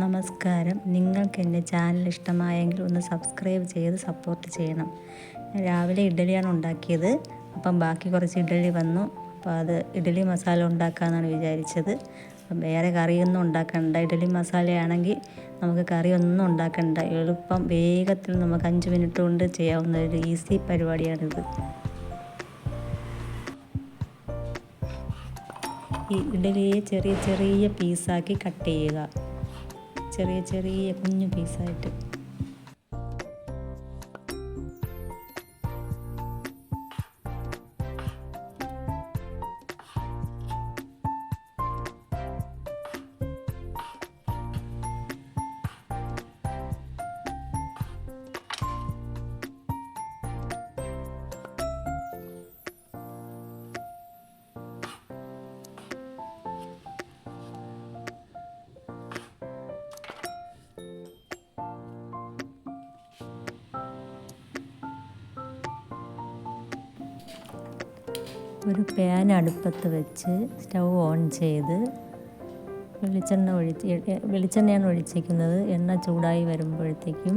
നമസ്കാരം. നിങ്ങൾക്ക് എൻ്റെ ചാനൽ ഇഷ്ടമായെങ്കിൽ ഒന്ന് സബ്സ്ക്രൈബ് ചെയ്ത് സപ്പോർട്ട് ചെയ്യണം. രാവിലെ ഇഡ്ഡലിയാണ് ഉണ്ടാക്കിയത്. അപ്പം ബാക്കി കുറച്ച് ഇഡ്ഡലി വന്നു. അപ്പോൾ അത് ഇഡ്ഡലി മസാല ഉണ്ടാക്കാമെന്നാണ് വിചാരിച്ചത്. അപ്പം വേറെ കറിയൊന്നും ഉണ്ടാക്കണ്ട. ഇഡ്ഡലി മസാലയാണെങ്കിൽ നമുക്ക് കറിയൊന്നും ഉണ്ടാക്കണ്ട. എളുപ്പം വേഗത്തിൽ നമുക്ക് 5 മിനിറ്റ് കൊണ്ട് ചെയ്യാവുന്ന ഒരു ഈസി പരിപാടിയാണിത്. ഈ ഇഡ്ഡലിയെ ചെറിയ ചെറിയ പീസാക്കി കട്ട് ചെയ്യുക. ചെറിയ ചെറിയ കുഞ്ഞു പീസായിട്ട്. ഒരു പാൻ അടുപ്പത്ത് വെച്ച് സ്റ്റൗ ഓൺ ചെയ്ത് വെളിച്ചെണ്ണയാണ് ഒഴിച്ചിരിക്കുന്നത്. എണ്ണ ചൂടായി വരുമ്പോഴത്തേക്കും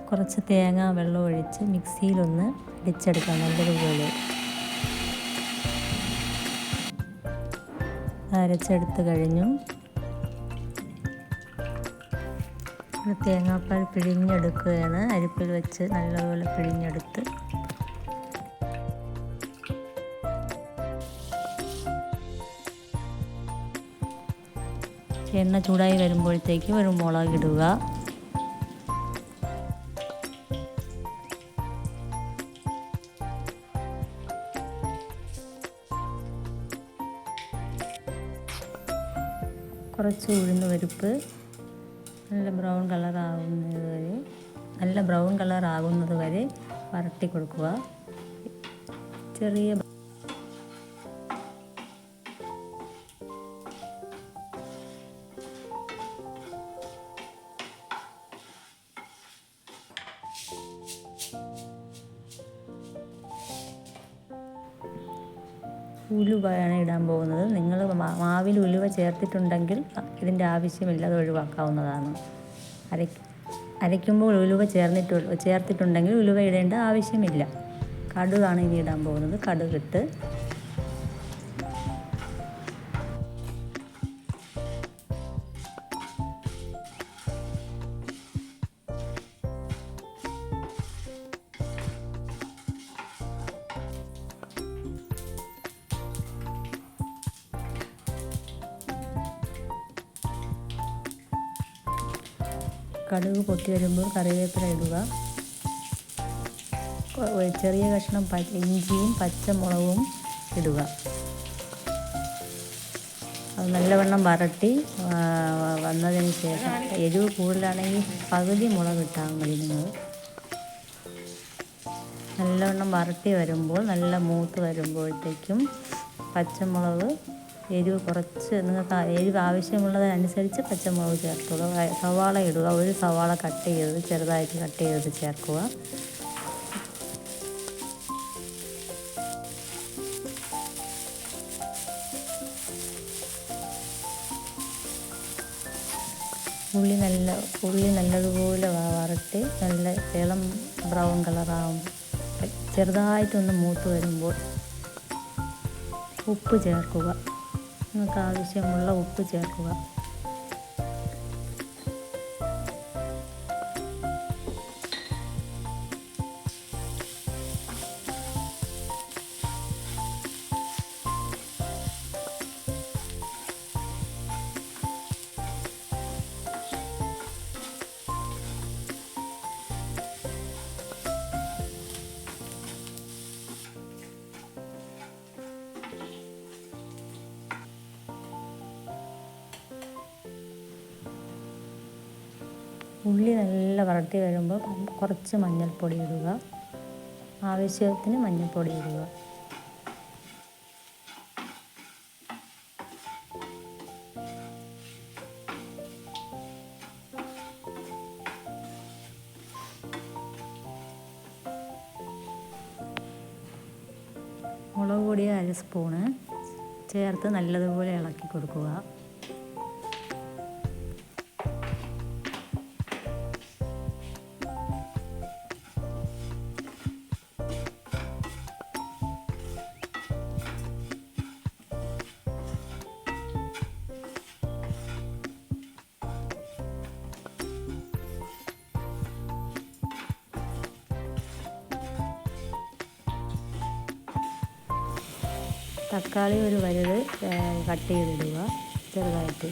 കുറച്ച് തേങ്ങ വെള്ളം ഒഴിച്ച് മിക്സിയിലൊന്ന് ഇടിച്ചെടുക്കാം നല്ലതുപോലെ. അരച്ചെടുത്ത് കഴിഞ്ഞു. തേങ്ങാപ്പാൽ പിഴിഞ്ഞെടുക്കുകയാണ്. അരിപ്പിൽ വെച്ച് നല്ലപോലെ പിഴിഞ്ഞെടുത്ത് എണ്ണ ചൂടായി വരുമ്പോഴത്തേക്ക് ഒരു മുളകിടുക. കുറച്ച് ഉഴുന്ന് പരിപ്പ് നല്ല ബ്രൗൺ കളറാകുന്നത് വരെ വരട്ടി കൊടുക്കുക. ചെറിയ ഉലുവയാണ് ഇടാൻ പോകുന്നത്. നിങ്ങൾ മാവിൽ ഉലുവ ചേർത്തിട്ടുണ്ടെങ്കിൽ ഇതിൻ്റെ ആവശ്യമില്ല, അത് ഒഴിവാക്കാവുന്നതാണ്. അരയ്ക്കുമ്പോൾ ഉലുവ ചേർത്തിട്ടുണ്ടെങ്കിൽ ഉലുവ ഇടേണ്ട ആവശ്യമില്ല. കടുകാണ് ഇനി ഇടാൻ പോകുന്നത്. കടുകിട്ട് കടുക് പൊട്ടി വരുമ്പോൾ കറിവേപ്പില ഇടുക. ചെറിയ കഷ്ണം ഇഞ്ചിയും പച്ചമുളകും ഇടുക. അത് നല്ലവണ്ണം വരട്ടി വന്നതിന് ശേഷം എരിവ് കൂടുതലാണെങ്കിൽ പകുതി മുളക് ഇട്ടാൽ മതി. നിങ്ങൾ നല്ലവണ്ണം വരട്ടി വരുമ്പോൾ നല്ല മൂത്ത് വരുമ്പോഴത്തേക്കും പച്ചമുളക് എരിവ് കുറച്ച് നിങ്ങൾക്ക് എരിവ് ആവശ്യമുള്ളതനുസരിച്ച് പച്ചമുളക് ചേർക്കുക. സവാള ഇടുക. ഒരു സവാള ചെറുതായിട്ട് കട്ട് ചെയ്ത് ചേർക്കുക. ഉള്ളി നല്ലതുപോലെ വരട്ടി നല്ല ഇളം ബ്രൗൺ കളറാകുമ്പോൾ ചെറുതായിട്ടൊന്ന് മൂത്ത് വരുമ്പോൾ ഉപ്പ് ചേർക്കുക. നിങ്ങൾക്ക് ആവശ്യമുള്ള ഉപ്പ് ചേർക്കുക. ഉള്ളി നല്ല വരട്ടി വരുമ്പോൾ കുറച്ച് മഞ്ഞൾപ്പൊടി ഇടുക. ആവശ്യത്തിന് മഞ്ഞൾപ്പൊടി ഇടുക. മുളക് പൊടി 1 സ്പൂണ്, ചേർത്ത് നല്ലതുപോലെ ഇളക്കി കൊടുക്കുക. തക്കാളി ഒരു വലുത് കട്ട് ചെയ്തിടുക ചെറുതായിട്ട്.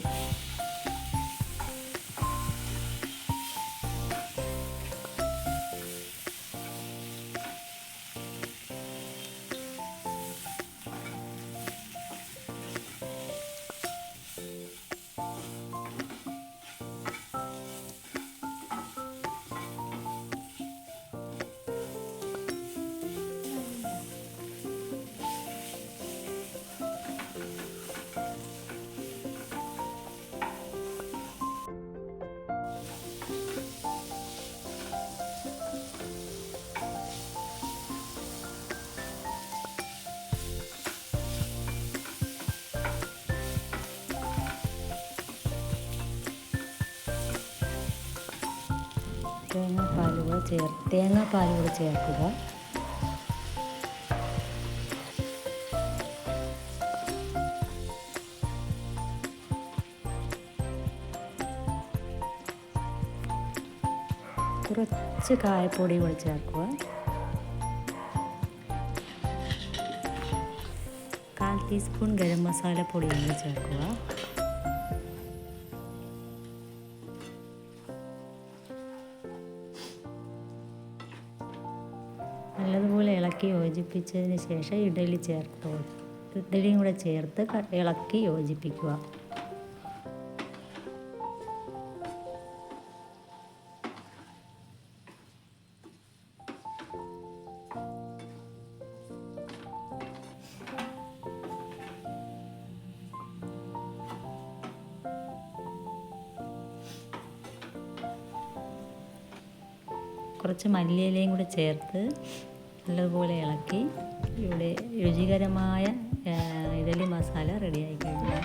തേങ്ങാപ്പാൽ കൂടെ ചേർക്കുക. കുറച്ച് കായപ്പൊടി കൂടെ ചേർക്കുക. 1/4 ടീസ്പൂൺ ഗരം മസാലപ്പൊടി കൂടെ ചേർക്കുക. നല്ലതുപോലെ ഇളക്കി യോജിപ്പിച്ചതിന് ശേഷം ഇഡ്ഡലിയും കൂടെ ചേർത്ത് ഇളക്കി യോജിപ്പിക്കുക. കുറച്ച് മല്ലിയിലയും കൂടെ ചേർത്ത് നല്ലതുപോലെ ഇളക്കി ഇവിടെ രുചികരമായ ഇഡ്ഡലി മസാല റെഡിയായി കഴിഞ്ഞു.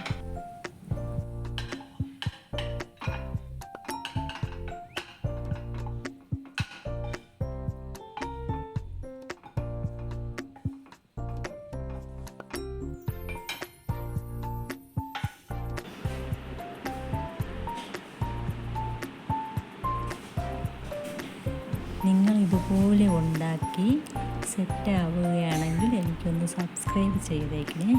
നിങ്ങൾ ഇതുപോലെ ഉണ്ടാക്കി സെറ്റ് ആവുകയാണെങ്കിൽ എനിക്കൊന്ന് സബ്സ്ക്രൈബ് ചെയ്തേക്കണേ.